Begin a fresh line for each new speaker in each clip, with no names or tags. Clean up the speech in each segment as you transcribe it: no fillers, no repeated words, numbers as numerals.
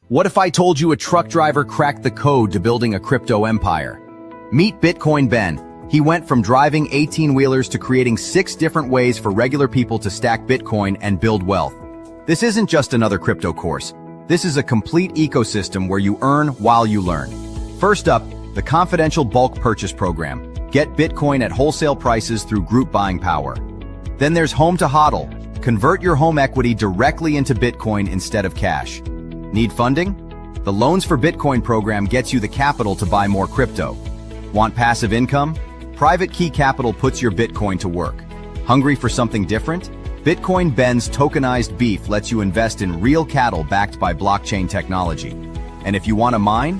What if I told you a truck driver cracked the code to building a crypto empire? Meet Bitcoin Ben. He went from driving 18-wheelers to creating 6 different ways for regular people to stack Bitcoin and build wealth. This isn't just another crypto course. This is a complete ecosystem where you earn while you learn. First up, the confidential bulk purchase program. Get Bitcoin at wholesale prices through group buying power. Then there's Home to HODL. Convert your home equity directly into Bitcoin instead of cash. Need funding? The Loans for Bitcoin program gets you the capital to buy more crypto. Want passive income? Private Key Capital puts your Bitcoin to work. Hungry for something different? Bitcoin Ben's tokenized beef lets you invest in real cattle backed by blockchain technology. And if you want to mine?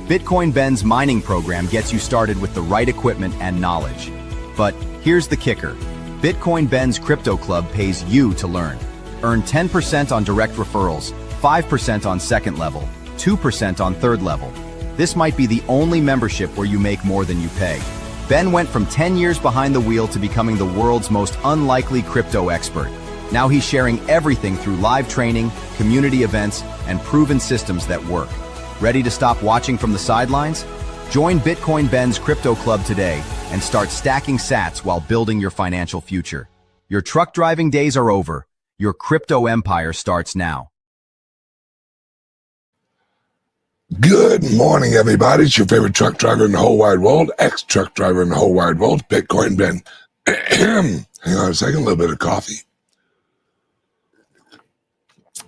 Bitcoin Ben's mining program gets you started with the right equipment and knowledge. But here's the kicker. Bitcoin Ben's Crypto Club pays you to learn. Earn 10% on direct referrals, 5% on second level, 2% on third level. This might be the only membership where you make more than you pay. Ben went from 10 years behind the wheel to becoming the world's most unlikely crypto expert. Now he's sharing everything through live training, community events, and proven systems that work. Ready to stop watching from the sidelines? Join Bitcoin Ben's Crypto Club today and start stacking sats while building your financial future. Your truck driving days are over. Your crypto empire starts now.
Good morning, everybody. It's your favorite truck driver in the whole wide world, ex-truck driver in the whole wide world, Bitcoin Ben. Hang on a second, a little bit of coffee.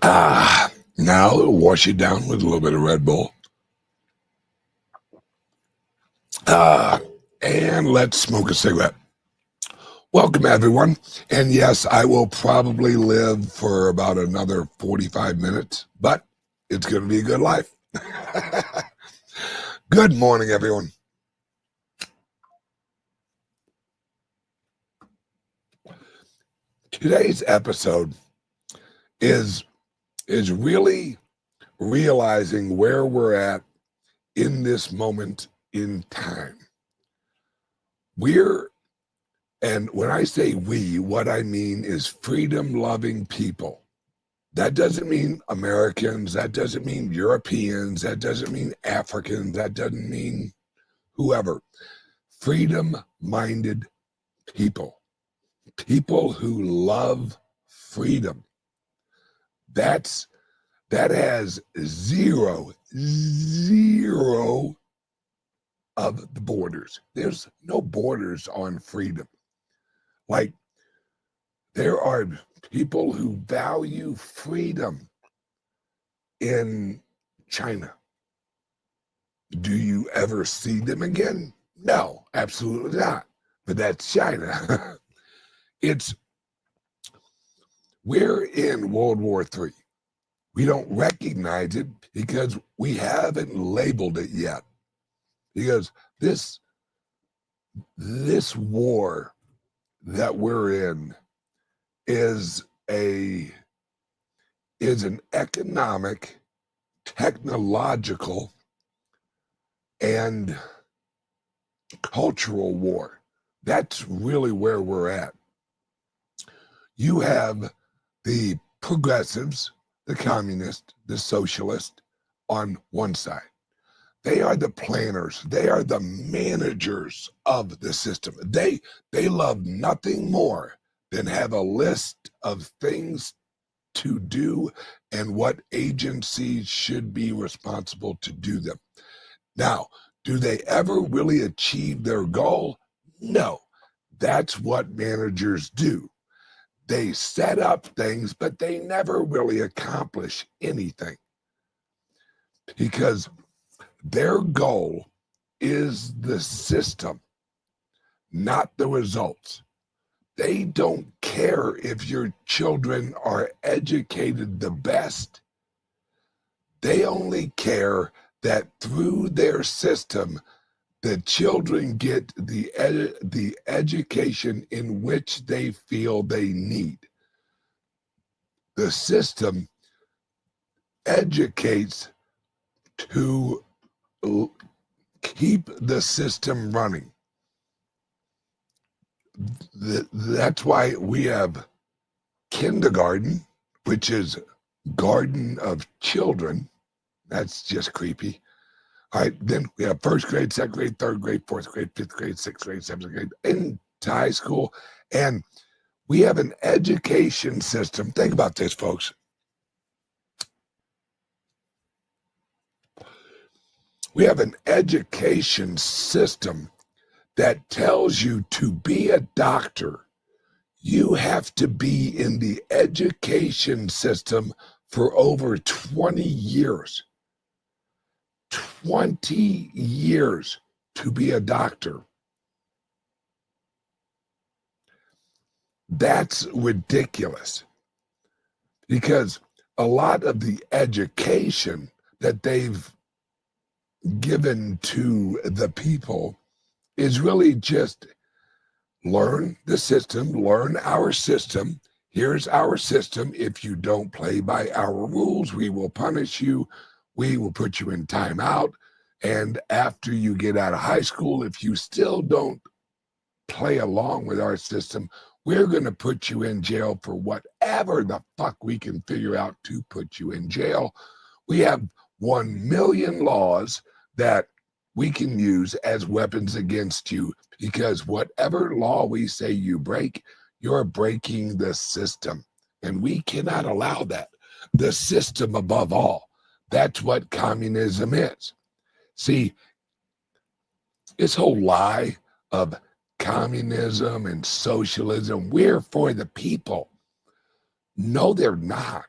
Now we'll wash it down with a little bit of Red Bull. And let's smoke a cigarette. Welcome, everyone. And yes, I will probably live for about another 45 minutes, but it's going to be a good life. Good morning, everyone. Today's episode is really realizing where we're at in this moment in time. And when I say we, what I mean is freedom-loving people. That doesn't mean Americans, that doesn't mean Europeans, that doesn't mean Africans, that doesn't mean whoever. Freedom-minded people. People who love freedom. That has zero of the borders. There's no borders on freedom. Like, there are people who value freedom in China. Do you ever see them again? No, absolutely not. But that's China. We're in World War III. We don't recognize it because we haven't labeled it yet. Because this war that we're in is an economic, technological, and cultural war. That's really where we're at. You have the progressives, the communists, the socialists on one side. They are the planners. They are the managers of the system. They love nothing more than have a list of things to do and what agencies should be responsible to do them. Now, do they ever really achieve their goal? No. That's what managers do. They set up things, but they never really accomplish anything because their goal is the system, not the results. They don't care if your children are educated the best. They only care that through their system, the children get the education in which they feel they need. The system educates to keep the system running. That's why we have kindergarten, which is garden of children, That's just creepy. All right, then we have first grade, second grade, third grade, fourth grade, fifth grade, sixth grade, seventh grade, into high school. And we have an education system. Think about this, folks. We have an education system that tells you to be a doctor, you have to be in the education system for over 20 years. 20 years to be a doctor. That's ridiculous, because a lot of the education that they've given to the people is really just learn the system, learn our system. Here's our system. If you don't play by our rules, we will punish you. We will put you in timeout. And after you get out of high school, if you still don't play along with our system, we're going to put you in jail for whatever the fuck we can figure out to put you in jail. We have 1 million laws that we can use as weapons against you, because whatever law we say you break, you're breaking the system. And we cannot allow that. The system above all. That's what communism is. See, this whole lie of communism and socialism, we're for the people. No, they're not.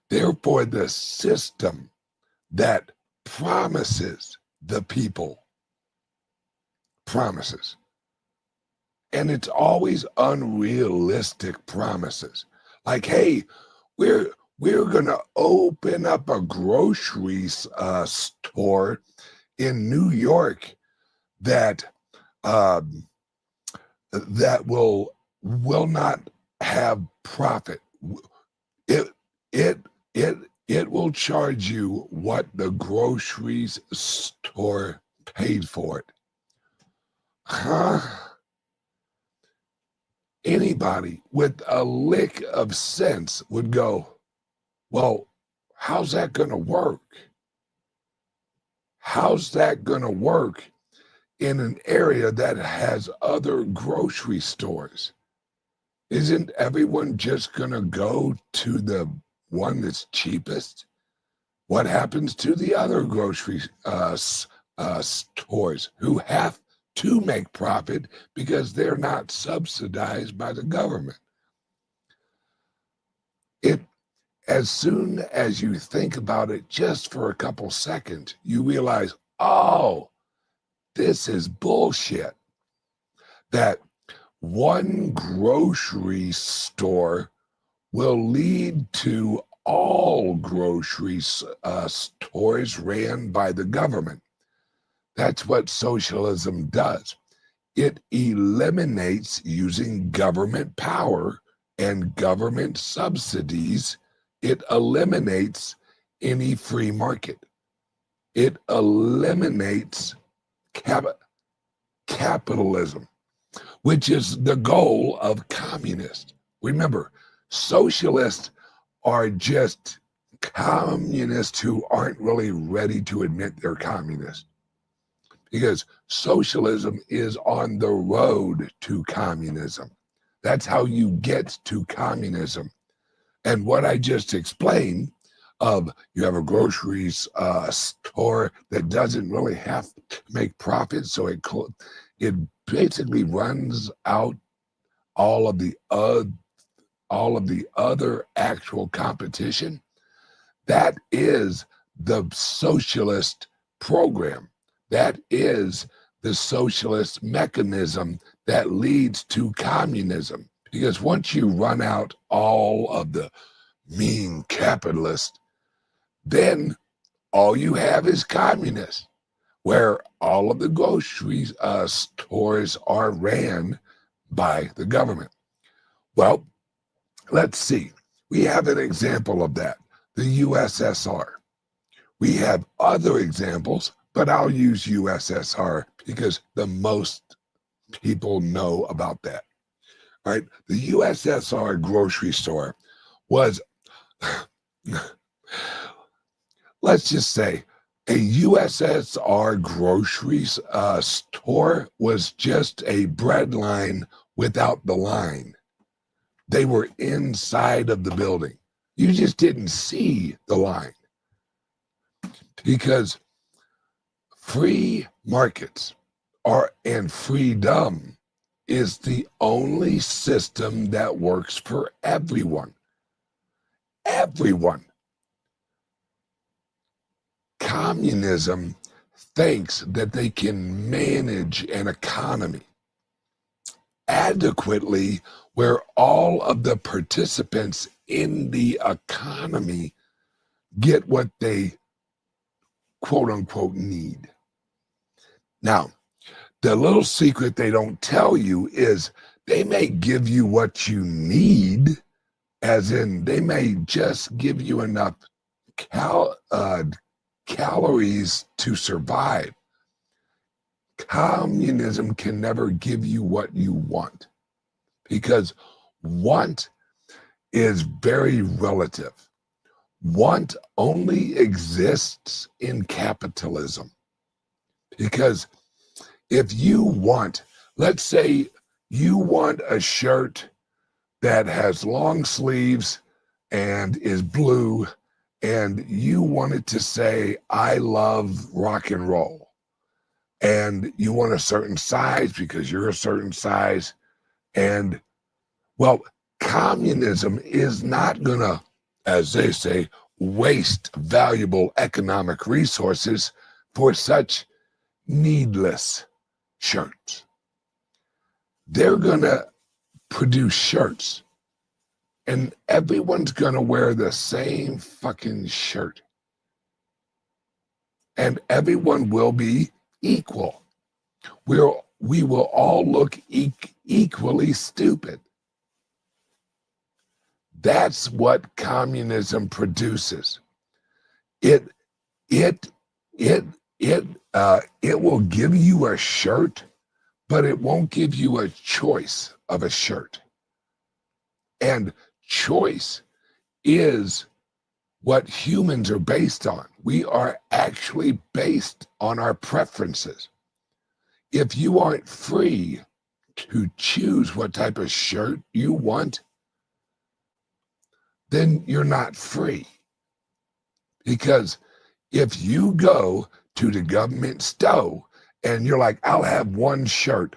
They're for the system that promises the people. Promises. And it's always unrealistic promises. Like, hey, we're going to open up a grocery store in New York that that will not have profit. It will charge you what the grocery store paid for it. Huh? Anybody with a lick of sense would go, well, how's that going to work? How's that going to work in an area that has other grocery stores? Isn't everyone just going to go to the one that's cheapest? What happens to the other grocery stores who have to make profit because they're not subsidized by the government? As soon as you think about it just for a couple seconds, you realize, oh, this is bullshit. That one grocery store will lead to all grocery stores ran by the government. That's what socialism does. It eliminates using government power and government subsidies. It eliminates any free market. It eliminates capitalism, which is the goal of communists. Remember, socialists are just communists who aren't really ready to admit they're communists, because socialism is on the road to communism. That's how you get to communism. And what I just explained of you have a grocery store that doesn't really have to make profit, so it basically runs out all of the other actual competition. That is the socialist program. That is the socialist mechanism that leads to communism. Because once you run out all of the mean capitalists, then all you have is communists, where all of the grocery stores are ran by the government. Well, let's see. We have an example of that, the USSR. We have other examples, but I'll use USSR because the most people know about that. All right, the USSR grocery store was let's just say a USSR grocery store was just a bread line without the line. They were inside of the building. You just didn't see the line because free markets and freedom is the only system that works for everyone. Everyone. Communism thinks that they can manage an economy adequately where all of the participants in the economy get what they quote unquote need. Now, the little secret they don't tell you is they may give you what you need, as in they may just give you enough calories to survive. Communism can never give you what you want because want is very relative. Want only exists in capitalism because if you want, let's say you want a shirt that has long sleeves and is blue, and you want it to say, I love rock and roll. And you want a certain size because you're a certain size. And well, communism is not going to, as they say, waste valuable economic resources for such needless shirts. They're going to produce shirts and everyone's going to wear the same fucking shirt. And everyone will be equal. We will all look equally stupid. That's what communism produces. It will give you a shirt, but it won't give you a choice of a shirt. And choice is what humans are based on. We are actually based on our preferences. If you aren't free to choose what type of shirt you want, then you're not free. Because if you go to the government store and you're like, I'll have one shirt,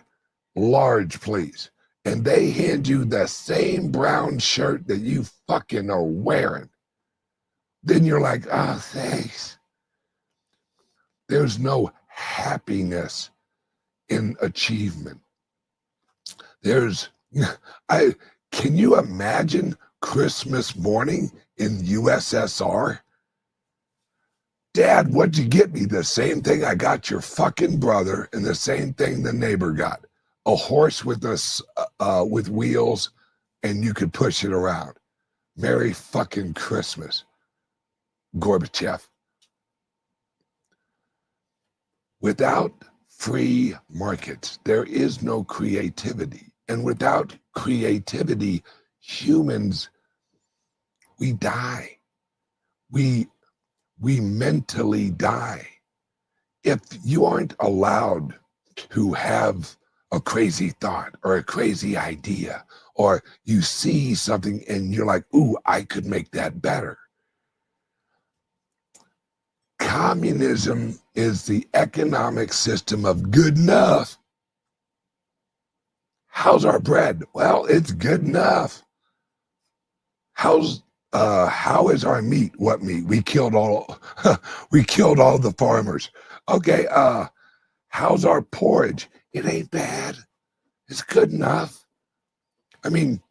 large, please. And they hand you the same brown shirt that you fucking are wearing, then you're like, oh, thanks. There's no happiness in achievement. Can you imagine Christmas morning in USSR? Dad, what'd you get me? The same thing I got your fucking brother and the same thing the neighbor got. A horse with with wheels and you could push it around. Merry fucking Christmas, Gorbachev. Without free markets, there is no creativity. And without creativity, humans, we die. We mentally die. If you aren't allowed to have a crazy thought or a crazy idea, or you see something and you're like, ooh, I could make that better. Communism is the economic system of good enough. How's our bread? Well, it's good enough. How is our meat? What meat? We killed all the farmers. Okay, how's our porridge? It ain't bad. It's good enough. I mean,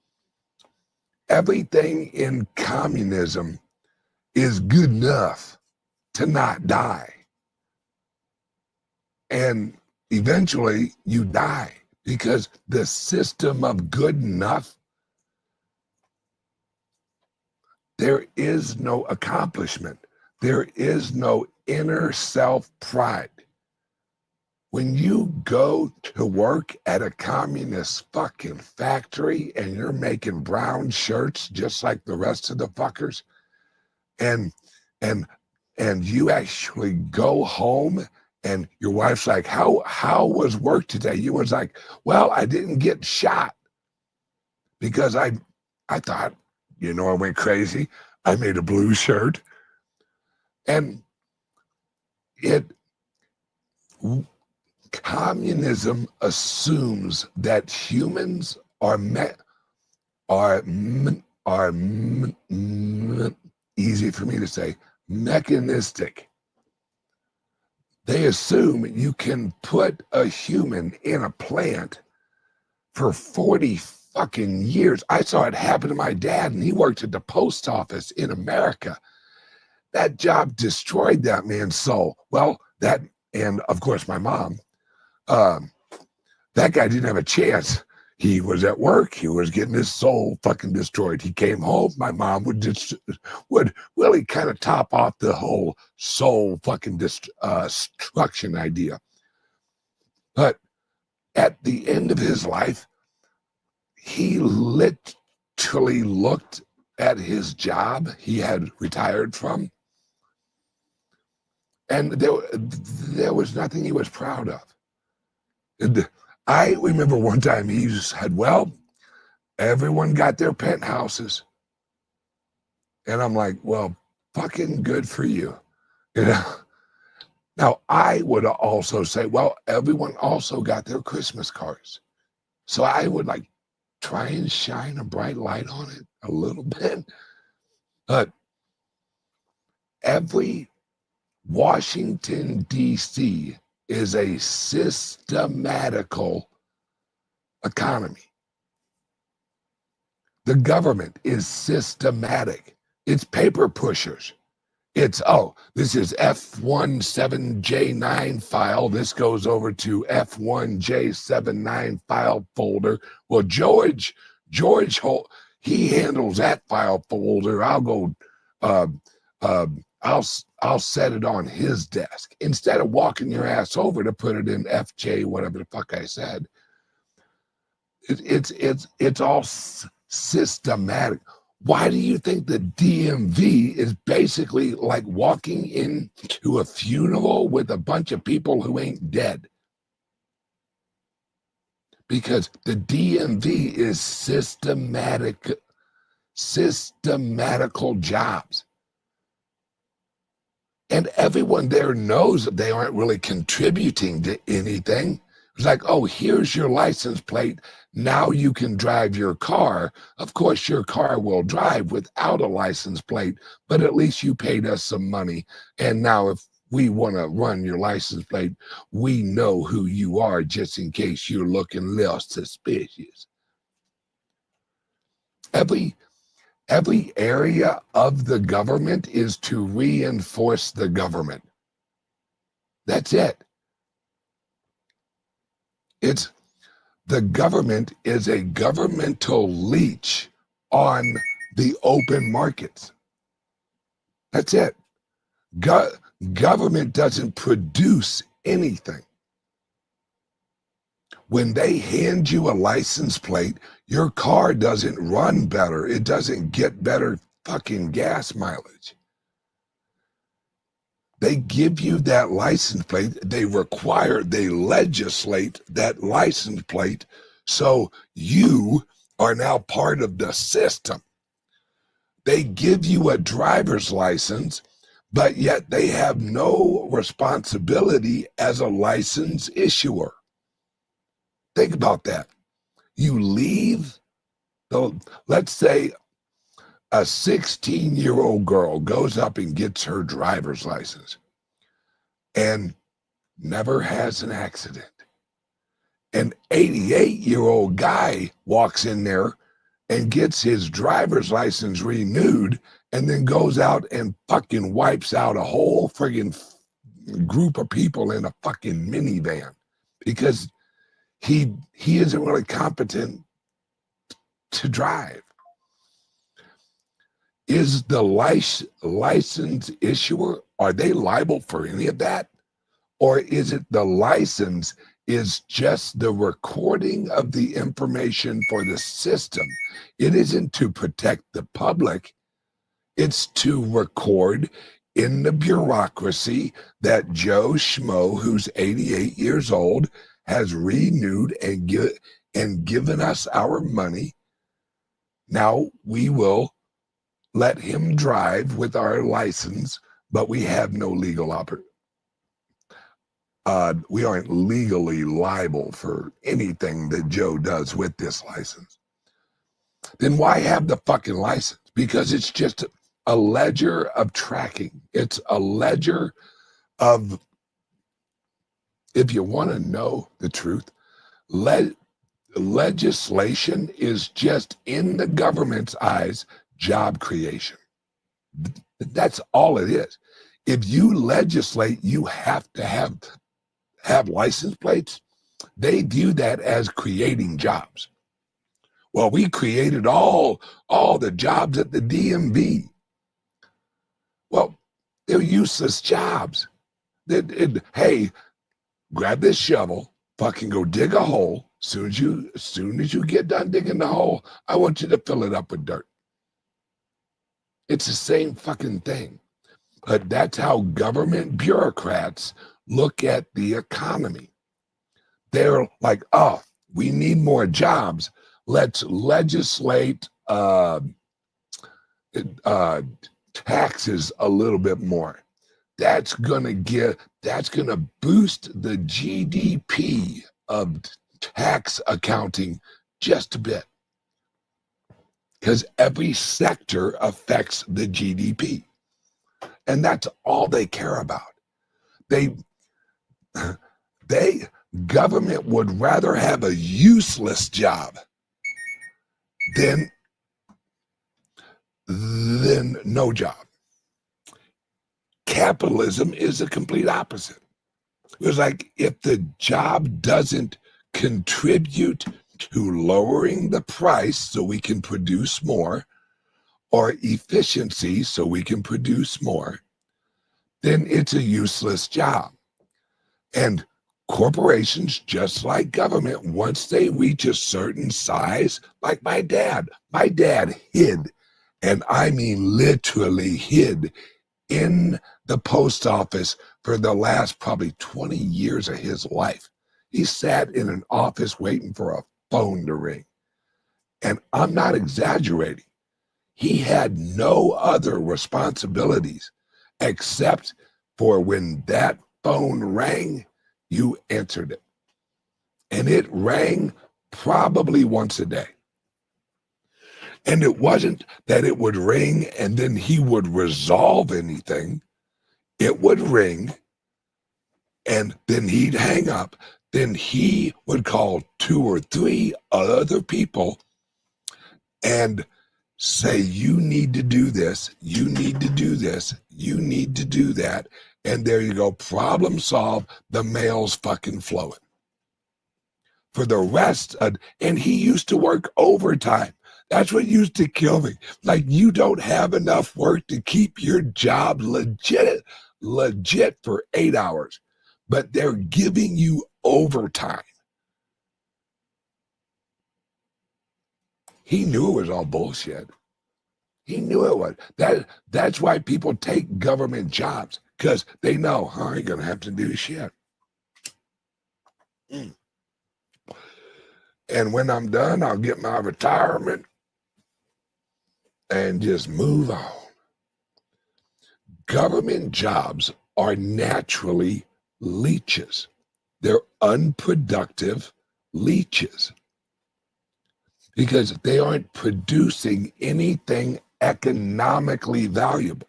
everything in communism is good enough to not die. And eventually you die because the system of good enough, there is no accomplishment. There is no inner self-pride. When you go to work at a communist fucking factory and you're making brown shirts just like the rest of the fuckers, and and you actually go home and your wife's like, how was work today? You was like, well, I didn't get shot because I thought, I went crazy. I made a blue shirt. And communism assumes that humans are easy for me to say, mechanistic. They assume you can put a human in a plant for 40 fucking years. I saw it happen to my dad, and he worked at the post office in America. That job destroyed that man's soul. Well, and of course my mom, that guy didn't have a chance. He was at work. He was getting his soul fucking destroyed. He came home. My mom would really kind of top off the whole soul fucking destruction idea. But at the end of his life, he literally looked at his job he had retired from, and there was nothing he was proud of. And I remember one time he said, well, everyone got their penthouses. And I'm like, well, fucking good for you. Now, I would also say, well, everyone also got their Christmas cards. So I would like try and shine a bright light on it a little bit. But every Washington, D.C. is a systematical economy. The government is systematic. It's paper pushers. It's, this is F17J9 file. This goes over to F1J79 file folder. Well, George, he handles that file folder. I'll go, I'll set it on his desk instead of walking your ass over to put it in FJ, whatever the fuck I said. It's all systematic. Why do you think the DMV is basically like walking into a funeral with a bunch of people who ain't dead? Because the DMV is systematical jobs. And everyone there knows that they aren't really contributing to anything. It's like, here's your license plate. Now you can drive your car. Of course, your car will drive without a license plate, but at least you paid us some money. And now if we want to run your license plate, we know who you are just in case you're looking a little suspicious. Every area of the government is to reinforce the government. That's it. The government is a governmental leech on the open markets. That's it. Government doesn't produce anything. When they hand you a license plate, your car doesn't run better. It doesn't get better fucking gas mileage. They give you that license plate. They legislate that license plate so you are now part of the system. They give you a driver's license, but yet they have no responsibility as a license issuer. Think about that. You leave, let's say a 16-year-old girl goes up and gets her driver's license and never has an accident. An 88-year-old guy walks in there and gets his driver's license renewed and then goes out and fucking wipes out a whole friggin' group of people in a fucking minivan because he isn't really competent to drive. Is the license issuer, are they liable for any of that? Or is it the license is just the recording of the information for the system? It isn't to protect the public. It's to record in the bureaucracy that Joe Schmo, who's 88 years old, has renewed and given us our money. Now we will let him drive with our license, but we have no legal we aren't legally liable for anything that Joe does with this license. Then why have the fucking license? Because it's just a ledger of tracking. It's a ledger of, if you want to know the truth, legislation is just, in the government's eyes, job creation. That's all it is. If you legislate, you have to have license plates. They view that as creating jobs. Well, we created all the jobs at the DMV. Well, they're useless jobs. Hey, grab this shovel, fucking go dig a hole. As soon as you get done digging the hole, I want you to fill it up with dirt. It's the same fucking thing. But that's how government bureaucrats look at the economy. They're like, oh, we need more jobs. Let's legislate taxes a little bit more. That's gonna boost the GDP of tax accounting just a bit, because every sector affects the GDP, and that's all they care about. Government would rather have a useless job than no job. Capitalism is the complete opposite. It was like, if the job doesn't contribute to lowering the price so we can produce more, or efficiency so we can produce more, then it's a useless job. And corporations, just like government, once they reach a certain size, like my dad hid, and I mean literally hid, in the post office for the last probably 20 years of his life. He sat in an office waiting for a phone to ring. And I'm not exaggerating. He had no other responsibilities except for, when that phone rang, you answered it. And it rang probably once a day. And it wasn't that it would ring and then he would resolve anything. It would ring and then he'd hang up. Then he would call 2 or 3 other people and say, you need to do this, you need to do this, you need to do that. And there you go, problem solved, the mail's fucking flowing. For the rest, and he used to work overtime. That's what used to kill me. Like, you don't have enough work to keep your job legit for 8 hours, but they're giving you overtime. He knew it was all bullshit. He knew it was. That's why people take government jobs, because they know, I ain't gonna have to do shit. And when I'm done, I'll get my retirement and just move on. Government jobs are naturally leeches. They're unproductive leeches because they aren't producing anything economically valuable.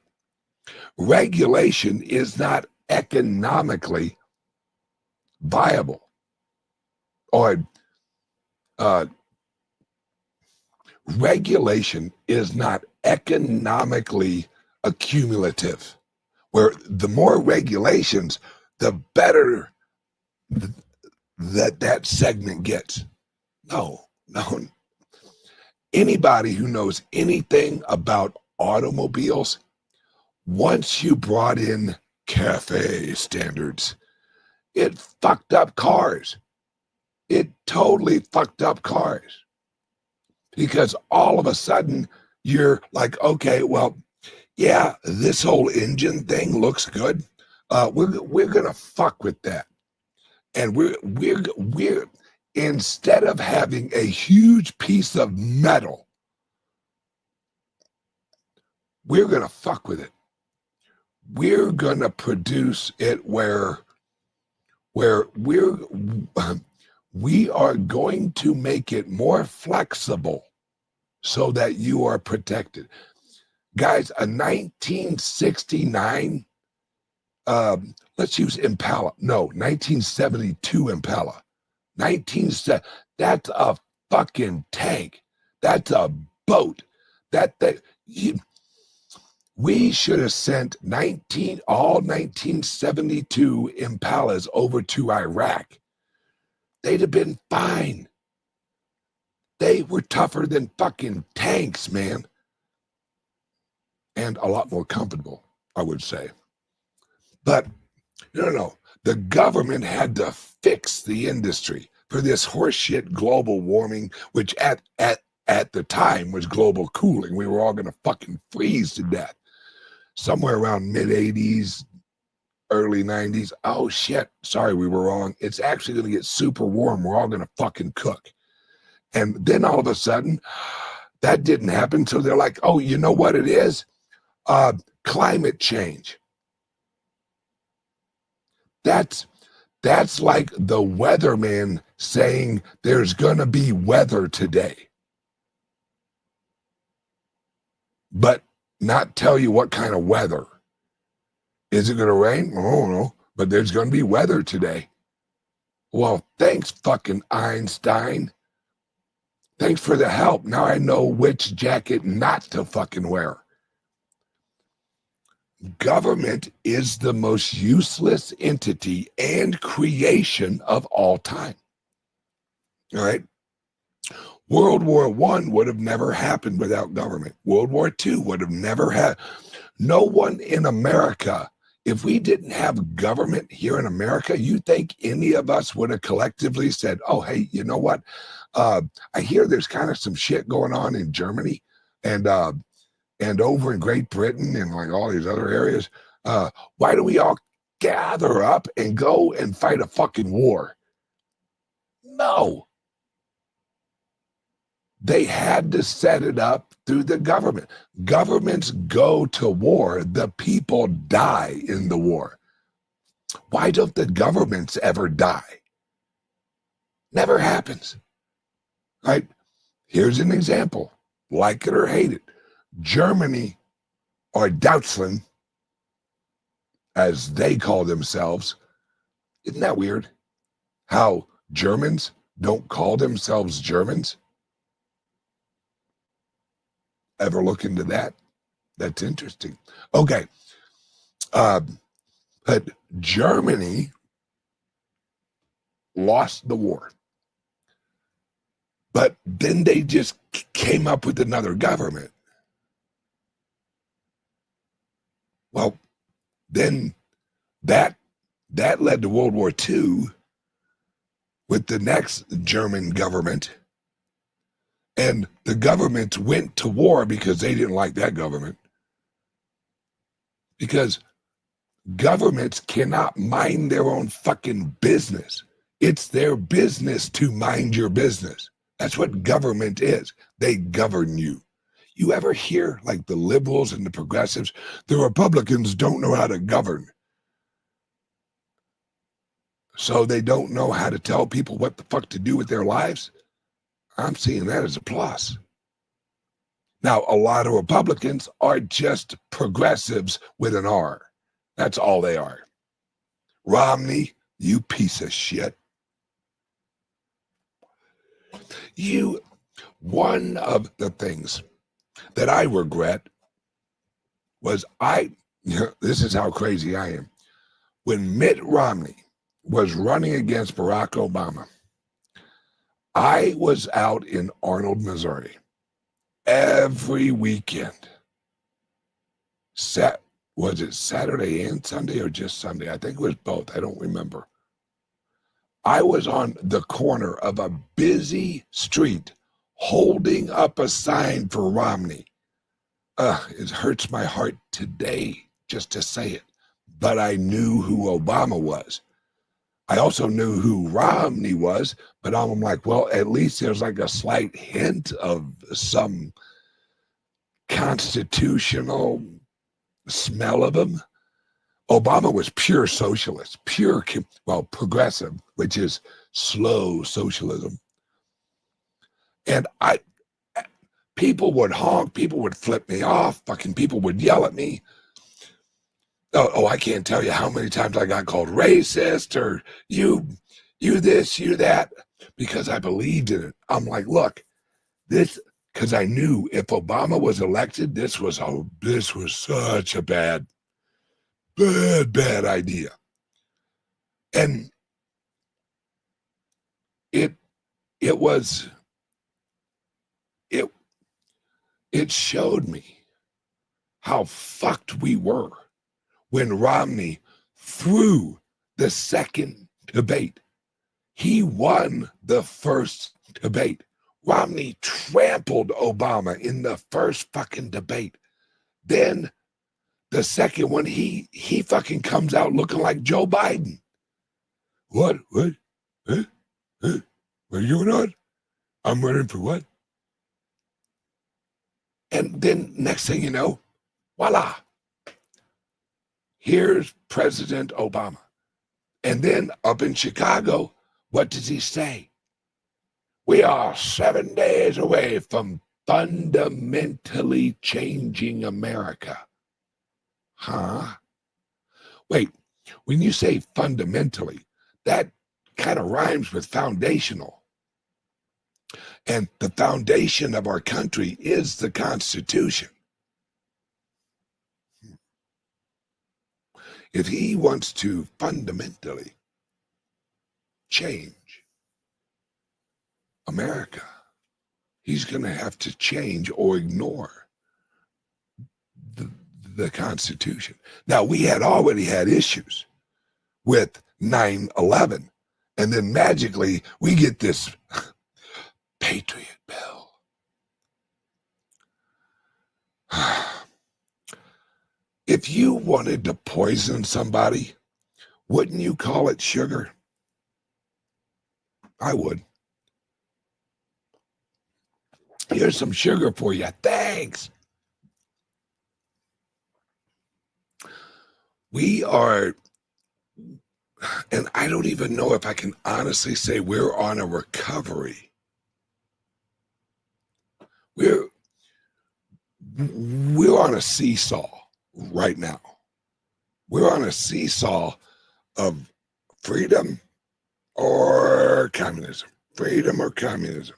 Regulation is not economically viable, or regulation is not economically accumulative, where the more regulations, the better that segment gets. No. Anybody who knows anything about automobiles, once you brought in CAFE standards, it fucked up cars. It totally fucked up cars. Because all of a sudden, you're like, okay, well, yeah, this whole engine thing looks good. We're gonna fuck with that, and we're instead of having a huge piece of metal, we're gonna fuck with it. We're gonna produce it where we are going to make it more flexible so that you are protected. Guys, a 1969, let's use Impala. No, 1972 Impala. That's a fucking tank. That's a boat. We should have sent all 1972 Impalas over to Iraq. They'd have been fine. They were tougher than fucking tanks, man. And a lot more comfortable, I would say. But no. The government had to fix the industry for this horseshit global warming, which at the time was global cooling. We were all going to fucking freeze to death. Somewhere around mid-80s, early 90s. Oh, shit. Sorry, we were wrong. It's actually going to get super warm. We're all going to fucking cook. And then all of a sudden, that didn't happen. So they're like, oh, you know what it is? Climate change. That's like the weatherman saying there's going to be weather today, but not tell you what kind of weather. Is it going to rain? I don't know, but there's going to be weather today. Well, thanks, fucking Einstein. Thanks for the help. Now I know which jacket not to fucking wear. Government is the most useless entity and creation of all time. All right. World War I would have never happened without government. World War II would have never had. No one in America, if we didn't have government here in America, you think any of us would have collectively said, oh, hey, you know what? I hear there's kind of some shit going on in Germany and over in Great Britain and like all these other areas. Why do we all gather up and go and fight a fucking war? No. They had to set it up through the government. Governments go to war. The people die in the war. Why don't the governments ever die? Never happens. Right? Here's an example. Like it or hate it. Germany, or Deutschland, as they call themselves. Isn't that weird? How Germans don't call themselves Germans? Ever look into that? That's interesting. Okay. But Germany lost the war. But then they just came up with another government. Well, then that led to World War II with the next German government. And the governments went to war because they didn't like that government. Because governments cannot mind their own fucking business. It's their business to mind your business. That's what government is. They govern you. You ever hear like the liberals and the progressives, the Republicans don't know how to govern. So they don't know how to tell people what the fuck to do with their lives? I'm seeing that as a plus. Now, a lot of Republicans are just progressives with an R. That's all they are. Romney, you piece of shit. One of the things that I regret was this is how crazy I am. When Mitt Romney was running against Barack Obama, I was out in Arnold, Missouri every weekend. Was it Saturday and Sunday or just Sunday? I think it was both. I don't remember. I was on the corner of a busy street holding up a sign for Romney. It hurts my heart today just to say it, but I knew who Obama was. I also knew who Romney was, but I'm like, well, at least there's like a slight hint of some constitutional smell of him. Obama was pure socialist, progressive, which is slow socialism. And people would honk, people would flip me off, fucking people would yell at me. Oh, I can't tell you how many times I got called racist or you this, you that, because I believed in it. I'm like, look, this, because I knew if Obama was elected, this was such a bad idea. And it showed me how fucked we were when Romney threw the second debate. He won the first debate. Romney trampled Obama in the first fucking debate. Then the second one, he fucking comes out looking like Joe Biden. What? Huh? What are you doing on? I'm running for what? And then next thing you know, voila. Here's President Obama. And then up in Chicago, what does he say? We are 7 days away from fundamentally changing America. Huh? Wait, when you say fundamentally, that kind of rhymes with foundational. And the foundation of our country is the Constitution. If he wants to fundamentally change America, he's going to have to change or ignore the Constitution. Now, we had already had issues with 9/11, and then magically we get this Patriot Bill. If you wanted to poison somebody, wouldn't you call it sugar? I would. Here's some sugar for you. Thanks. We are, and I don't even know if I can honestly say we're on a recovery. We're on a seesaw right now. We're on a seesaw of freedom or communism, freedom or communism,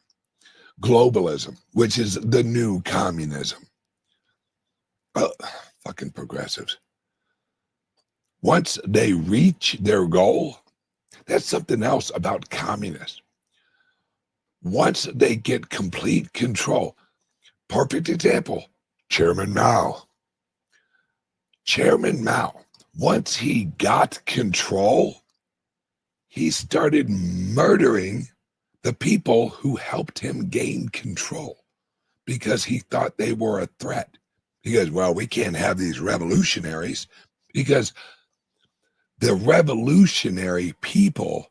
globalism, which is the new communism. Fucking progressives. Once they reach their goal, that's something else about communists. Once they get complete control, perfect example, Chairman Mao. Chairman Mao, once he got control, he started murdering the people who helped him gain control because he thought they were a threat. He goes, well, we can't have these revolutionaries because the revolutionary people,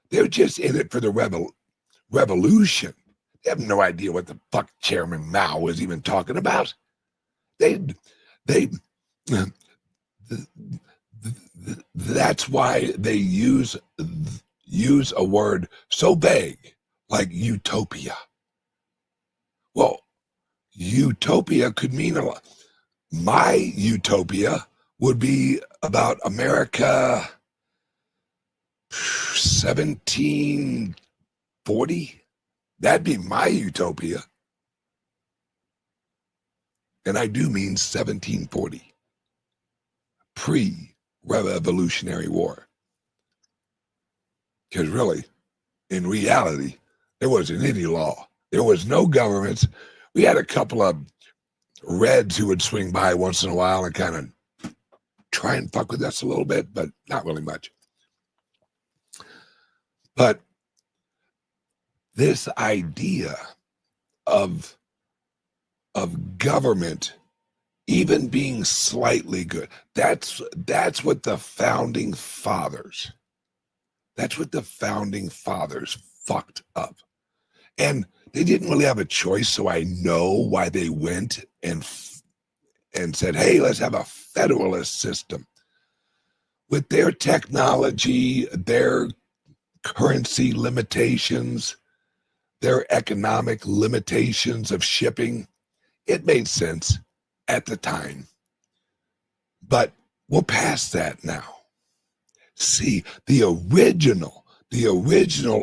they're just in it for the revolution. They have no idea what the fuck Chairman Mao was even talking about. That's why they use a word so vague like utopia. Well, utopia could mean a lot. My utopia would be about America 1740. That'd be my utopia. And I do mean 1740. Pre-Revolutionary War. Because really, in reality, there wasn't any law. There was no governments. We had a couple of Reds who would swing by once in a while and kind of try and fuck with us a little bit, but not really much. But this idea of government even being slightly good. That's what the founding fathers. That's what the founding fathers fucked up. And they didn't really have a choice, so I know why they went and said, hey, let's have a federalist system. With their technology, their currency limitations, their economic limitations of shipping, it made sense at the time. But we're past that now. See, the original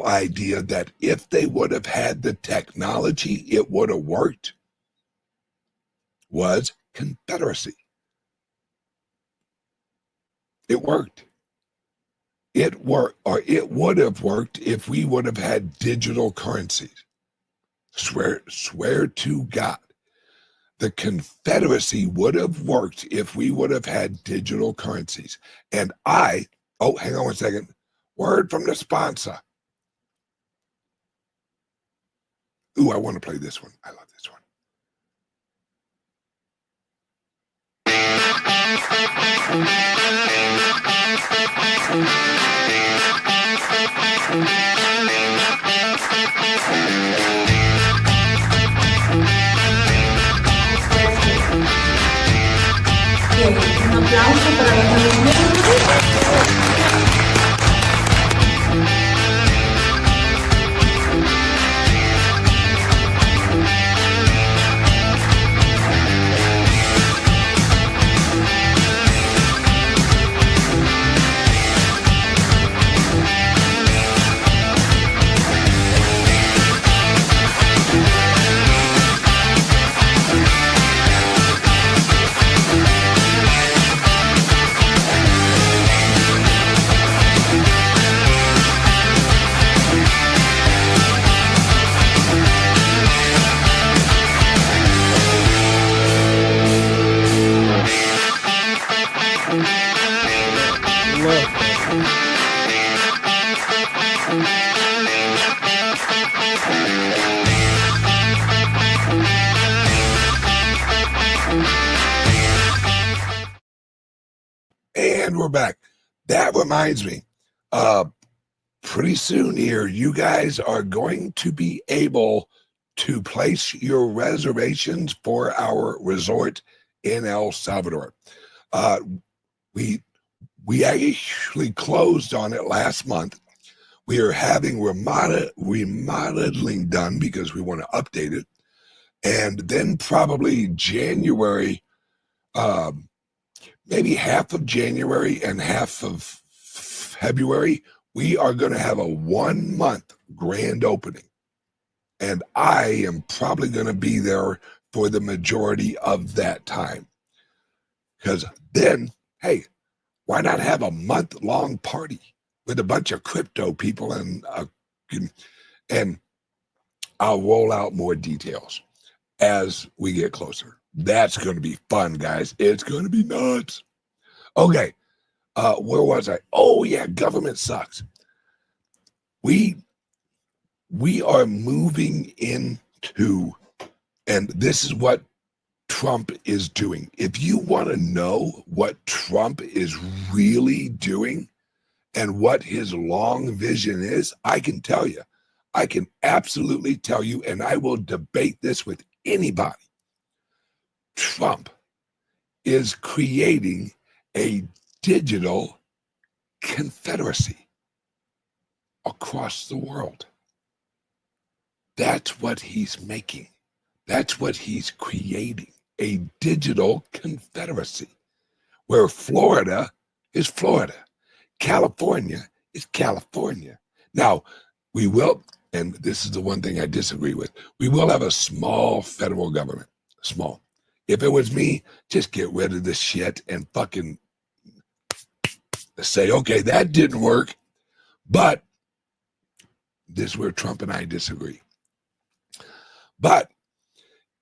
idea that if they would have had the technology, it would have worked, was Confederacy. It worked. It worked, or it would have worked if we would have had digital currencies. Swear to God. The Confederacy would have worked if we would have had digital currencies. And hang on one second. Word from the sponsor. Ooh, I want to play this one. I love this one.
Un applauso para los miembros.
And we're back. That reminds me, pretty soon here, you guys are going to be able to place your reservations for our resort in El Salvador. We actually closed on it last month. We are having remodeling done because we want to update it. And then probably January, maybe half of January and half of February, we are going to have a 1-month grand opening. And I am probably going to be there for the majority of that time. Because then, hey, why not have a month-long party with a bunch of crypto people, and I'll roll out more details as we get closer. That's going to be fun, guys. It's going to be nuts. Okay, where was I? Oh, yeah, government sucks. We are moving into, and this is what Trump is doing. If you want to know what Trump is really doing and what his long vision is, I can tell you. I can absolutely tell you, and I will debate this with anybody. Trump is creating a digital confederacy across the world. That's what he's making. That's what he's creating, a digital confederacy where Florida is Florida, California is California. Now, we will, and this is the one thing I disagree with, we will have a small federal government, small. If it was me, just get rid of this shit and fucking say, okay, that didn't work. But this is where Trump and I disagree. But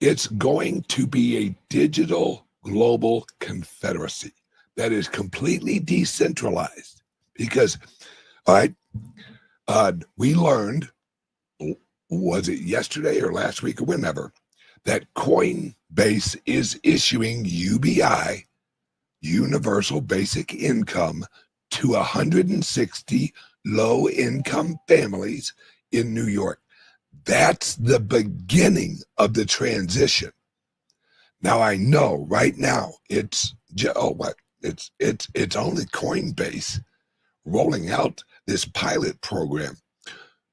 it's going to be a digital global confederacy that is completely decentralized. Because, all right, we learned, was it yesterday or last week or whenever, that Coinbase is issuing UBI, Universal Basic Income, to 160 low-income families in New York. That's the beginning of the transition. Now I know right now it's only Coinbase rolling out this pilot program.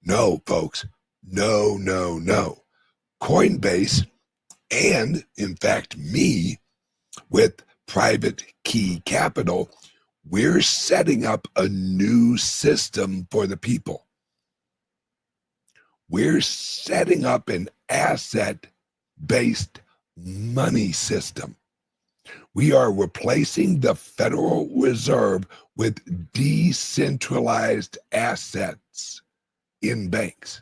No, folks, no. Coinbase, and in fact me, with Private Key Capital, we're setting up a new system for the people. We're setting up an asset-based money system. We are replacing the Federal Reserve with decentralized assets in banks.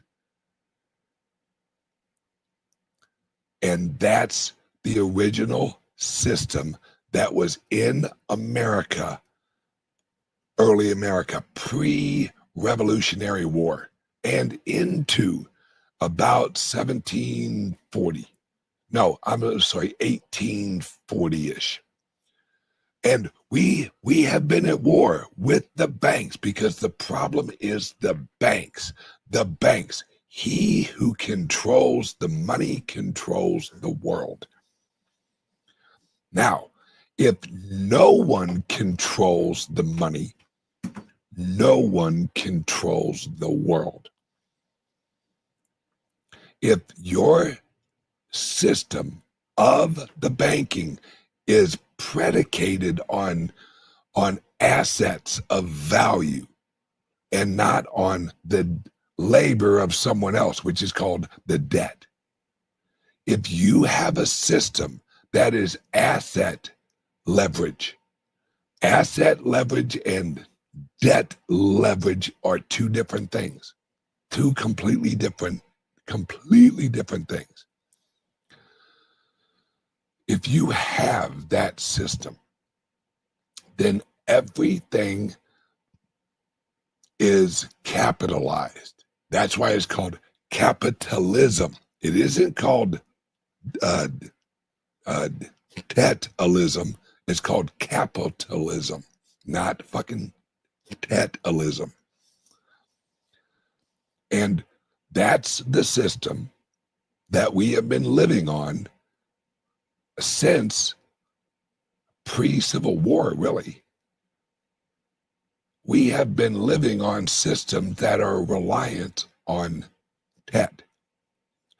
And that's the original system that was in America, early America, pre-Revolutionary War, and into about 1840-ish. And we have been at war with the banks because the problem is the banks. The banks. He who controls the money controls the world. Now, if no one controls the money, no one controls the world. If your system of the banking is predicated on assets of value and not on the labor of someone else, which is called the debt. If you have a system that is asset leverage and debt leverage are two different things, two completely different things. If you have that system, then everything is capitalized. That's why it's called capitalism. It isn't called tetalism. It's called capitalism, not fucking tetalism. And that's the system that we have been living on since pre-Civil War, really. We have been living on systems that are reliant on debt.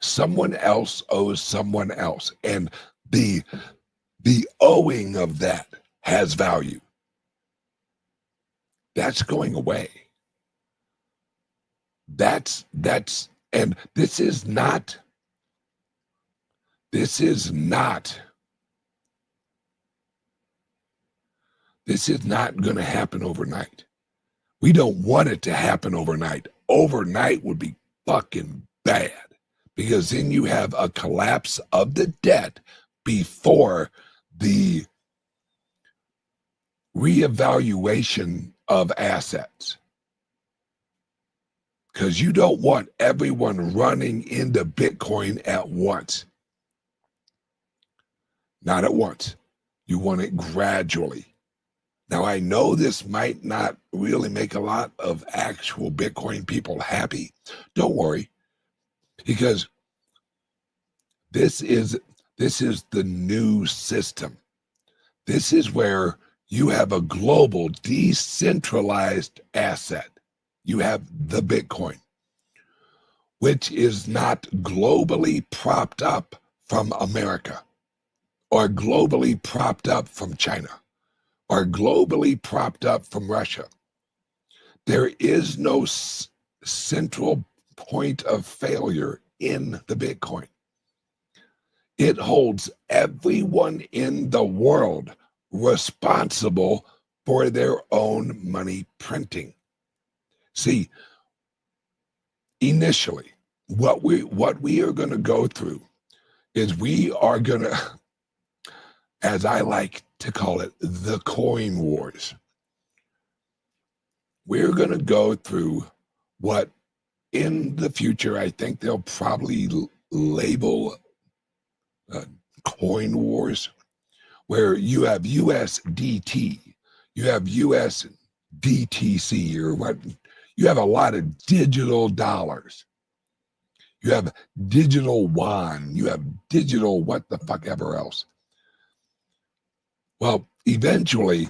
Someone else owes someone else, and the owing of that has value. That's going away. And this is not going to happen overnight. We don't want it to happen overnight. Overnight would be fucking bad, because then you have a collapse of the debt before the reevaluation of assets. Because you don't want everyone running into Bitcoin at once. Not at once. You want it gradually. Now, I know this might not really make a lot of actual Bitcoin people happy. Don't worry, because this is the new system. This is where you have a global decentralized asset. You have the Bitcoin, which is not globally propped up from America, or globally propped up from China, are globally propped up from Russia. There is no central point of failure in the Bitcoin. It holds everyone in the world responsible for their own money printing. See, initially, what we are going to go through is we are going to, as I like to call it, the coin wars. We're going to go through what in the future I think they'll probably label coin wars, where you have USDT, you have USDTC, or what? You have a lot of digital dollars. You have digital yuan. You have digital what the fuck ever else. Well, eventually,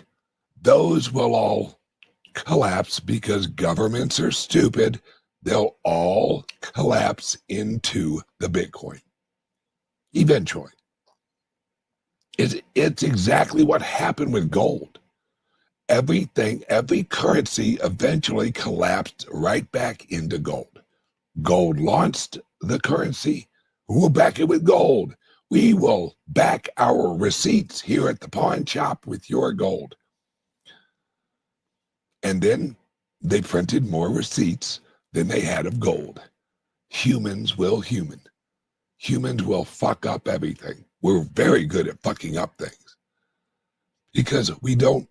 those will all collapse because governments are stupid. They'll all collapse into the Bitcoin. Eventually. It's exactly what happened with gold. Every currency eventually collapsed right back into gold. Gold launched the currency. We'll back it with gold. We will back our receipts here at the pawn shop with your gold. And then they printed more receipts than they had of gold. Humans will human. Humans will fuck up everything. We're very good at fucking up things because we don't,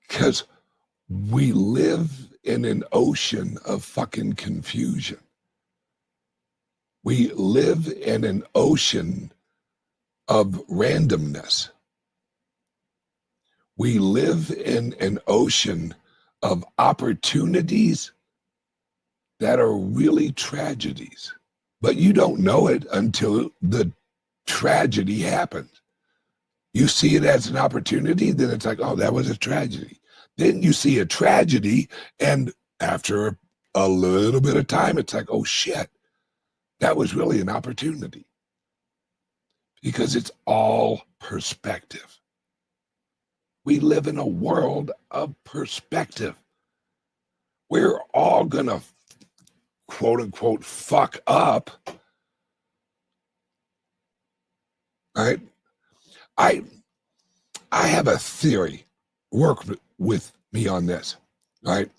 because we live in an ocean of fucking confusion. We live in an ocean of randomness. We live in an ocean of opportunities that are really tragedies, but you don't know it until the tragedy happens. You see it as an opportunity, then it's like, oh, that was a tragedy. Then you see a tragedy, and after a little bit of time, it's like, oh shit, that was really an opportunity. Because it's all perspective. We live in a world of perspective. We're all gonna, quote unquote, fuck up. Right? I have a theory. Work with me on this. Right?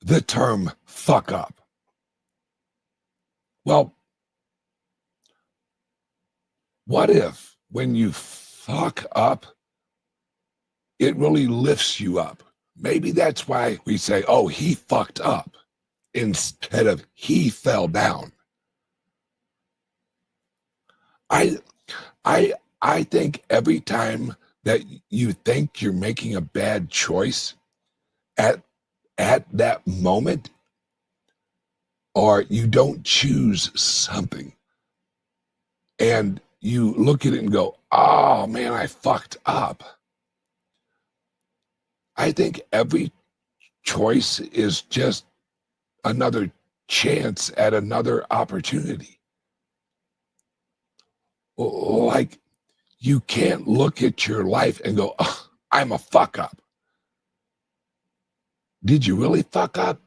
The term fuck up. Well, what if when you fuck up, it really lifts you up? Maybe that's why we say, oh, he fucked up, instead of he fell down. I think every time that you think you're making a bad choice at that moment, or you don't choose something, and you look at it and go, oh man, I fucked up. I think every choice is just another chance at another opportunity. Like, you can't look at your life and go, oh, I'm a fuck up. Did you really fuck up?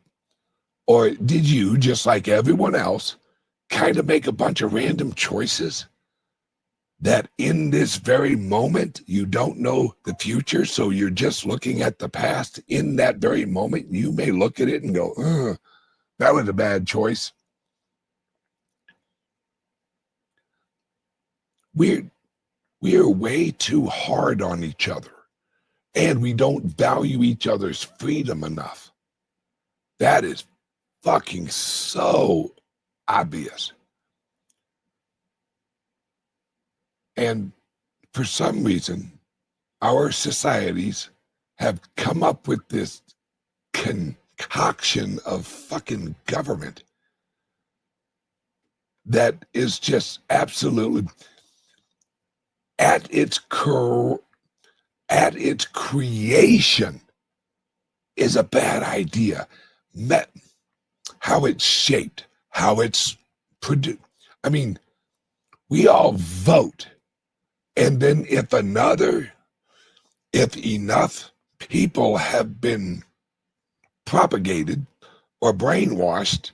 Or did you, just like everyone else, kind of make a bunch of random choices that in this very moment, you don't know the future, so you're just looking at the past? In that very moment, you may look at it and go, that was a bad choice. We're way too hard on each other, and we don't value each other's freedom enough. That is fucking so obvious. And for some reason, our societies have come up with this concoction of fucking government that is just absolutely at its creation is a bad idea. How it's shaped, how it's produced. I mean, we all vote. And then if enough people have been propagated or brainwashed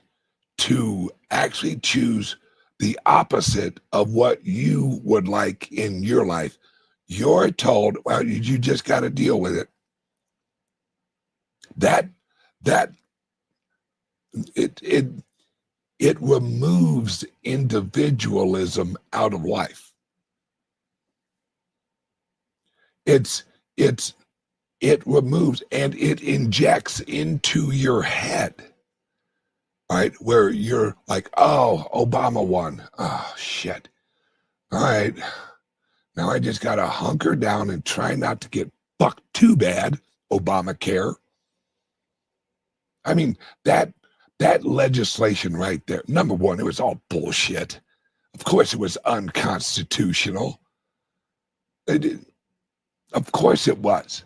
to actually choose the opposite of what you would like in your life, you're told, well, you just got to deal with it. It removes individualism out of life. It removes, and it injects into your head, All right, where you're like, oh, Obama won. Oh, shit. All right. Now I just got to hunker down and try not to get fucked too bad, Obamacare. I mean, that legislation right there, number one, it was all bullshit. Of course it was unconstitutional. Of course it was.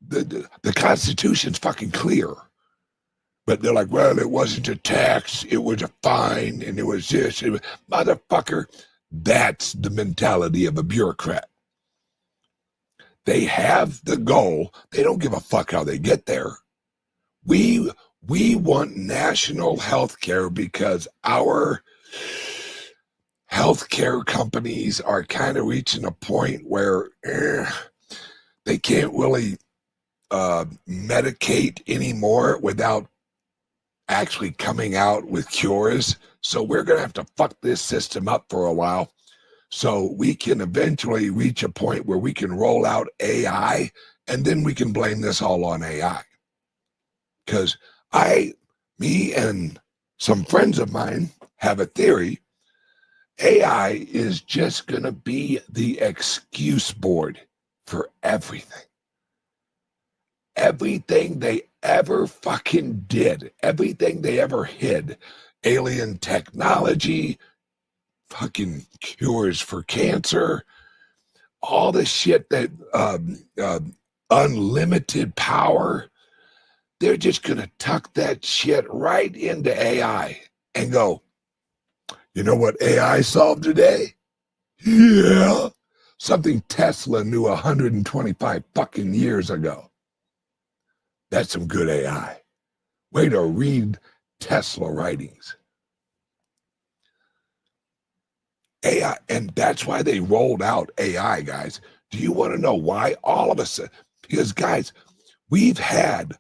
The Constitution's fucking clear. But they're like, well, it wasn't a tax, it was a fine, and it was this. It was, motherfucker, that's the mentality of a bureaucrat. They have the goal. They don't give a fuck how they get there. We want national health care because our healthcare companies are kind of reaching a point where they can't really medicate anymore without actually coming out with cures. So we're going to have to fuck this system up for a while so we can eventually reach a point where we can roll out AI, and then we can blame this all on AI. Because me and some friends of mine have a theory. AI is just going to be the excuse board for everything. Everything they ever fucking did, everything they ever hid, alien technology, fucking cures for cancer, all the shit that, unlimited power, they're just going to tuck that shit right into AI and go, you know what AI solved today? Yeah. Something Tesla knew 125 fucking years ago. That's some good AI. Way to read Tesla writings. AI, and that's why they rolled out AI, guys. Do you want to know why? All of a sudden, because guys, we've had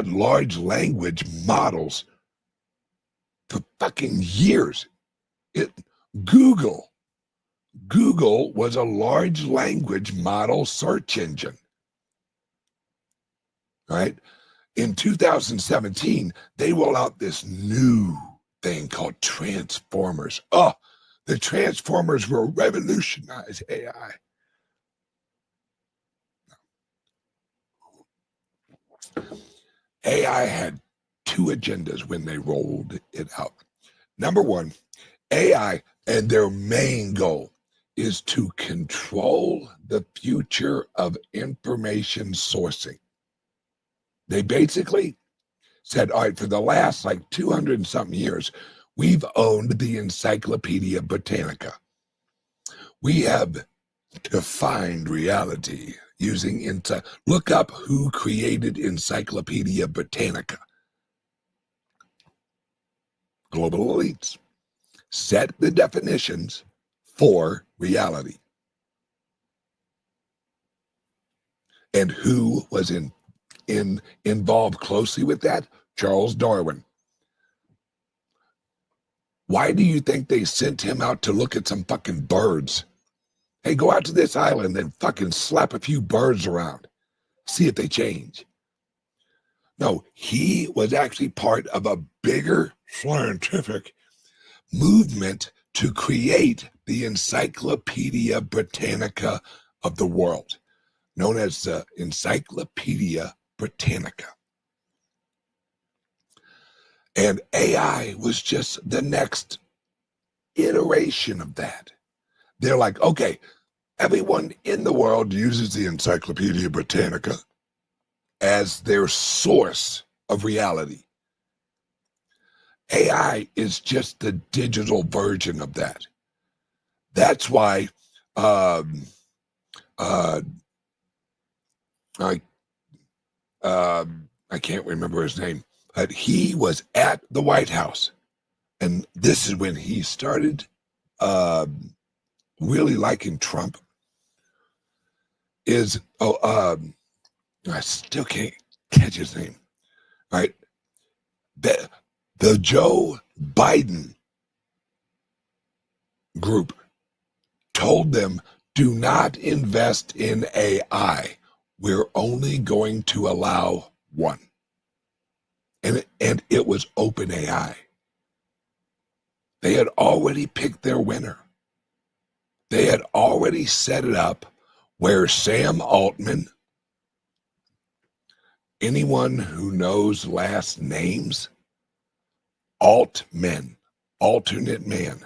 large language models for fucking years. Google was a large language model search engine. Right? In 2017, they roll out this new thing called Transformers. Oh, the Transformers will revolutionize AI. AI had two agendas when they rolled it out. Number one, AI, and their main goal is to control the future of information sourcing. They basically said, all right, for the last like 200 and something years, we've owned the Encyclopedia Britannica. We have defined reality using look up who created Encyclopedia Britannica. Global elites set the definitions for reality. And who was involved closely with that? Charles Darwin. Why do you think they sent him out to look at some fucking birds? Hey, go out to this island and fucking slap a few birds around. See if they change. No, he was actually part of a bigger scientific movement to create the Encyclopedia Britannica of the world, known as the Encyclopedia Britannica. And AI was just the next iteration of that. They're like, okay, everyone in the world uses the Encyclopedia Britannica as their source of reality. AI is just the digital version of that. That's why I can't remember his name, but he was at the White House, and this is when he started really liking Trump. I still can't catch his name. All right, the Joe Biden group told them, do not invest in AI. We're only going to allow one. and it was OpenAI. They had already picked their winner. They had already set it up where Sam Altman, anyone who knows last names, Altman, alternate man,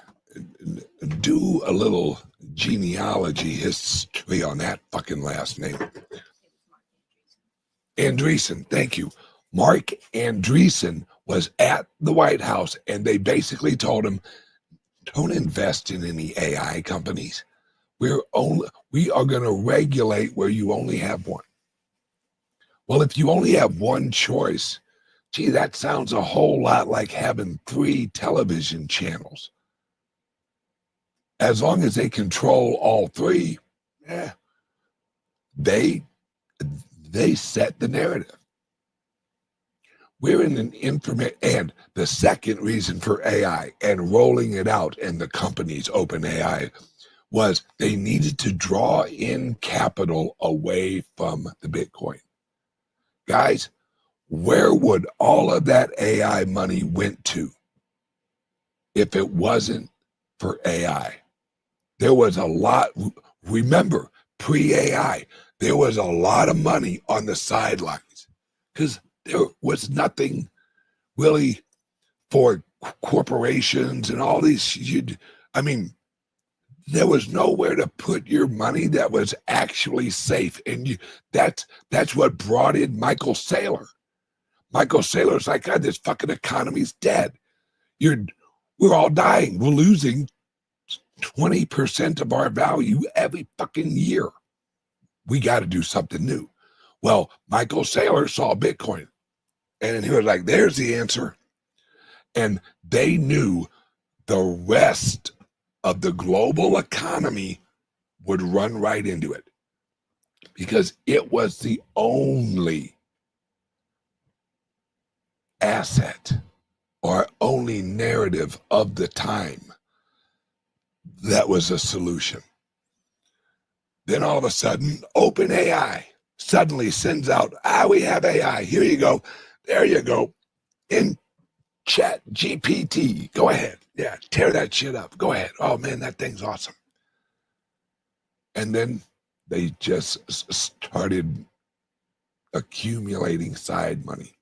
do a little genealogy history on that fucking last name. Andreessen, thank you. Mark Andreessen was at the White House, and they basically told him, don't invest in any AI companies. We are going to regulate where you only have one. Well, if you only have one choice, gee, that sounds a whole lot like having 3 television channels. As long as they control all 3, they set the narrative. We're in an and the second reason for AI and rolling it out, and the company's OpenAI, was they needed to draw in capital away from the Bitcoin. Guys, where would all of that AI money went to if it wasn't for AI? There was a lot, remember, pre-AI, there was a lot of money on the sidelines because there was nothing really for corporations and all these. There was nowhere to put your money that was actually safe. And that's what brought in Michael Saylor. Michael Saylor's like, God, this fucking economy's dead. We're all dying. We're losing 20% of our value every fucking year. We got to do something new. Well, Michael Saylor saw Bitcoin, and he was like, there's the answer. And they knew the rest of the global economy would run right into it because it was the only asset or only narrative of the time that was a solution. Then all of a sudden, OpenAI suddenly sends out, we have AI. Here you go. There you go. In Chat GPT. Go ahead. Yeah, tear that shit up. Go ahead. Oh, man, that thing's awesome. And then they just started accumulating side money.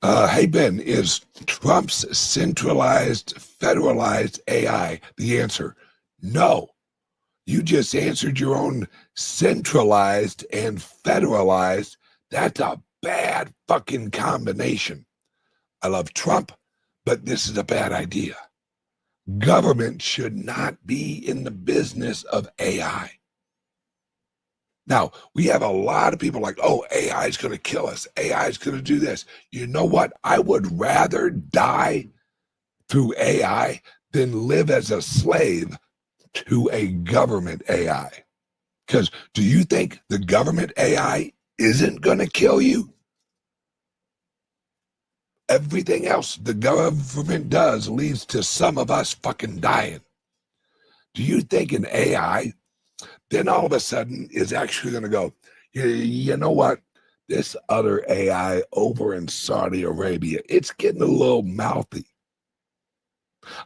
Hey, Ben, is Trump's centralized, federalized AI the answer? No. You just answered your own centralized and federalized. That's a bad fucking combination. I love Trump, but this is a bad idea. Government should not be in the business of AI. Now, we have a lot of people like, oh, AI is going to kill us. AI is going to do this. You know what? I would rather die through AI than live as a slave to a government AI. Because do you think the government AI isn't going to kill you? Everything else the government does leads to some of us fucking dying. Do you think an AI then all of a sudden is actually going to go, you know what? This other AI over in Saudi Arabia, it's getting a little mouthy.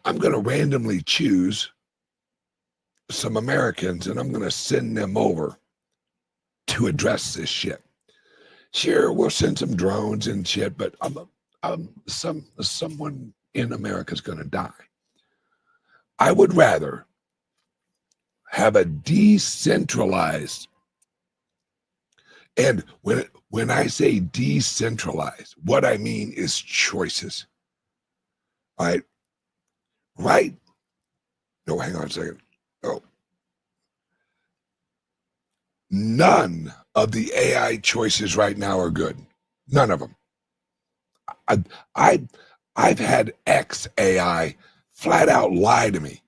I'm going to randomly choose some Americans and I'm going to send them over to address this shit. Sure, we'll send some drones and shit, but someone in America is going to die. I would rather have a decentralized, and when I say decentralized, what I mean is choices. All right? Right? No, hang on a second. Oh. None of the AI choices right now are good. None of them. I've had XAI flat out lie to me.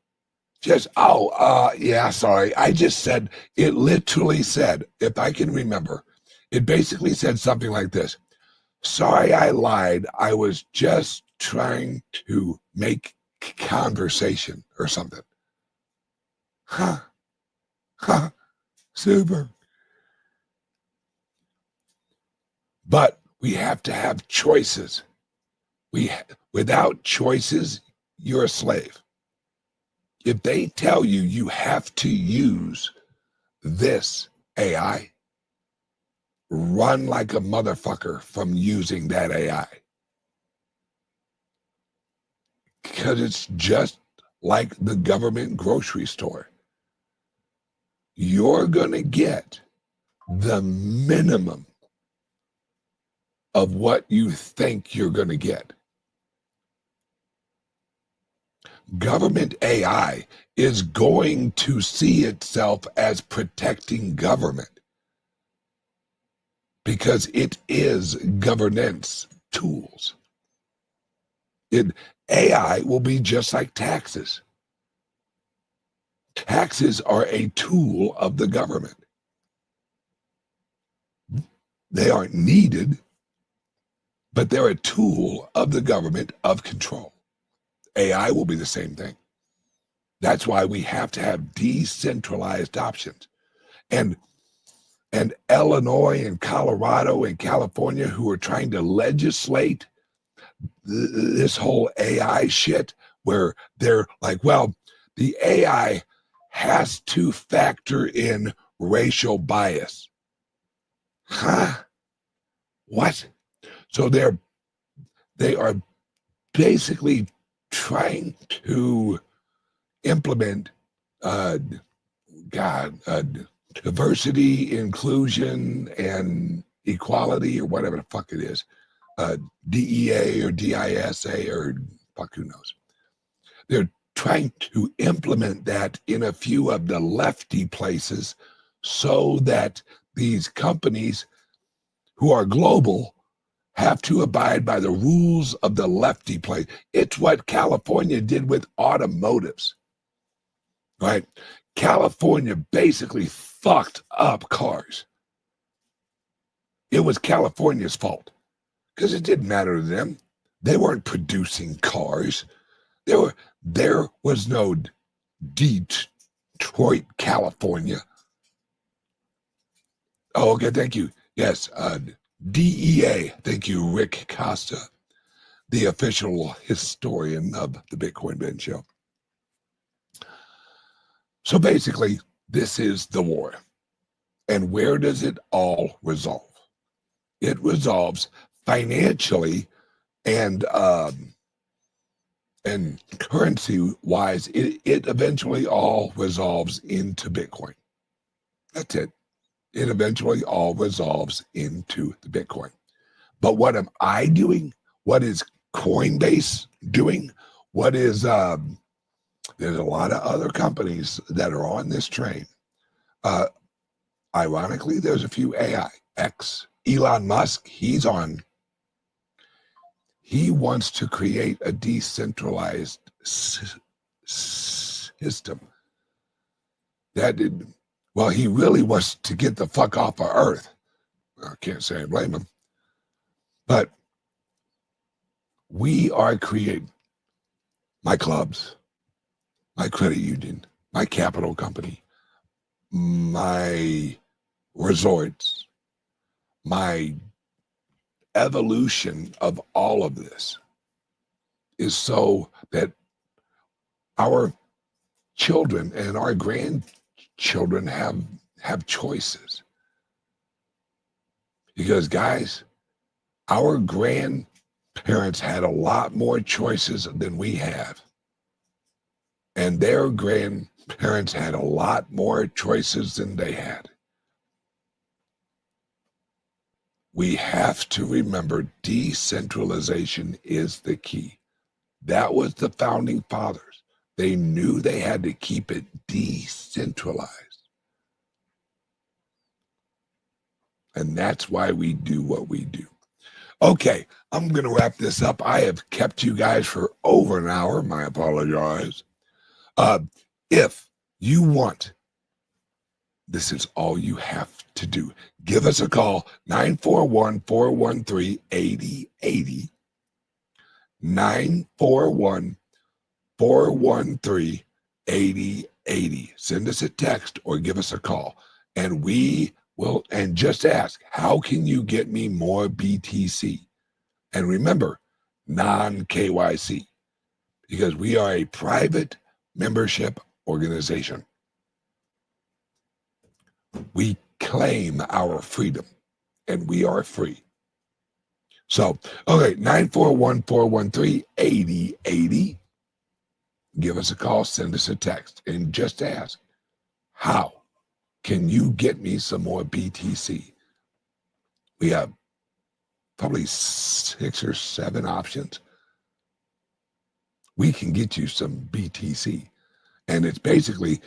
Just, yeah, sorry. I just said, it literally said, if I can remember, it basically said something like this. Sorry, I lied. I was just trying to make conversation or something. Super. But we have to have choices. Without choices, you're a slave. If they tell you you have to use this AI, run like a motherfucker from using that AI. Because it's just like the government grocery store. You're going to get the minimum of what you think you're going to get. Government AI is going to see itself as protecting government because it is governance tools. AI will be just like taxes. Taxes are a tool of the government. They aren't needed, but they're a tool of the government of control. AI will be the same thing. That's why we have to have decentralized options. And Illinois and Colorado and California, who are trying to legislate this whole AI shit, where they're like, well, the AI has to factor in racial bias. Huh? What? So they are basically trying to implement diversity, inclusion, and equality, or whatever the fuck it is, DEA or DISA or fuck who knows. They're trying to implement that in a few of the lefty places so that these companies who are global have to abide by the rules of the lefty place. It's what California did with automotives, right? California basically fucked up cars. It was California's fault because it didn't matter to them. They weren't producing cars. There was no Detroit, California. Oh, okay, thank you. Yes, DEA. Thank you, Rick Costa, the official historian of the Bitcoin Ben Show. So basically, this is the war. And where does it all resolve? It resolves financially and currency-wise. It eventually all resolves into Bitcoin. That's it. It eventually all resolves into the Bitcoin. But what am I doing? What is Coinbase doing? What is, there's a lot of other companies that are on this train. Ironically, there's a few AI. Elon Musk, he wants to create a decentralized system. Well, he really wants to get the fuck off of Earth. I can't say I blame him. But we are creating my clubs, my credit union, my capital company, my resorts, my evolution of all of this is so that our children and our grandchildren have choices. Because guys, our grandparents had a lot more choices than we have. And their grandparents had a lot more choices than they had. We have to remember decentralization is the key. That was the founding fathers. They knew they had to keep it decentralized. And that's why we do what we do. Okay, I'm going to wrap this up. I have kept you guys for over an hour. My apologies. If you want, this is all you have to do. Give us a call, 941-413-8080. 941-413-8080. Send us a text or give us a call, and we Well, and just ask, how can you get me more BTC? And remember, non-KYC, because we are a private membership organization. We claim our freedom, and we are free. So, okay, 941-413-8080. Give us a call, send us a text, and just ask, how can you get me some more BTC? We have probably 6 or 7 options. We can get you some BTC. And it's basically,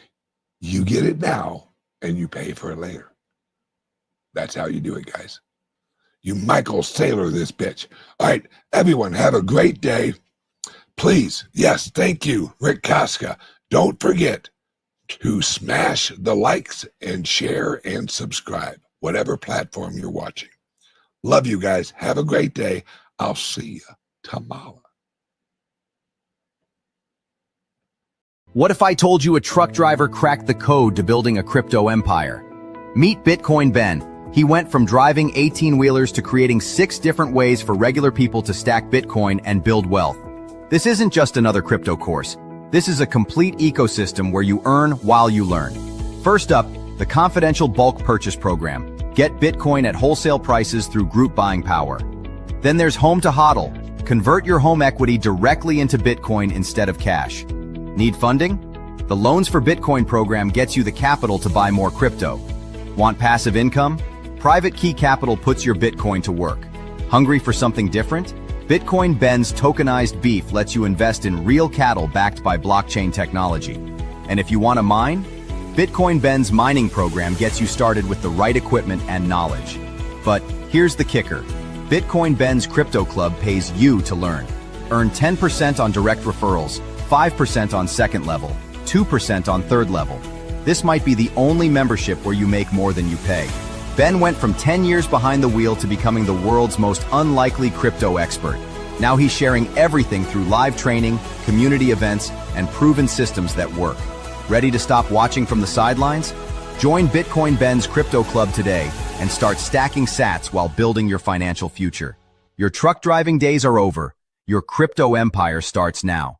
you get it now and you pay for it later. That's how you do it, guys. You Michael Saylor this bitch. All right, everyone, have a great day. Please, yes, thank you, Rick Koska. Don't forget to smash the likes and share and subscribe, whatever platform you're watching. Love you guys. Have a great day. I'll see you tomorrow.
What if I told you a truck driver cracked the code to building a crypto empire? Meet Bitcoin Ben. He went from driving 18-wheelers to creating 6 different ways for regular people to stack Bitcoin and build wealth. This isn't just another crypto course. This is a complete ecosystem where you earn while you learn. First up, the confidential bulk purchase program. Get Bitcoin at wholesale prices through group buying power. Then there's Home to HODL. Convert your home equity directly into Bitcoin instead of cash. Need funding? The Loans for Bitcoin program gets you the capital to buy more crypto. Want passive income? Private Key Capital puts your Bitcoin to work. Hungry for something different? Bitcoin Ben's tokenized beef lets you invest in real cattle backed by blockchain technology. And if you want to mine, Bitcoin Ben's mining program gets you started with the right equipment and knowledge. But here's the kicker. Bitcoin Ben's Crypto Club pays you to learn. Earn 10% on direct referrals, 5% on second level, 2% on third level. This might be the only membership where you make more than you pay. Ben went from 10 years behind the wheel to becoming the world's most unlikely crypto expert. Now he's sharing everything through live training, community events, and proven systems that work. Ready to stop watching from the sidelines? Join Bitcoin Ben's Crypto Club today and start stacking sats while building your financial future. Your truck driving days are over. Your crypto empire starts now.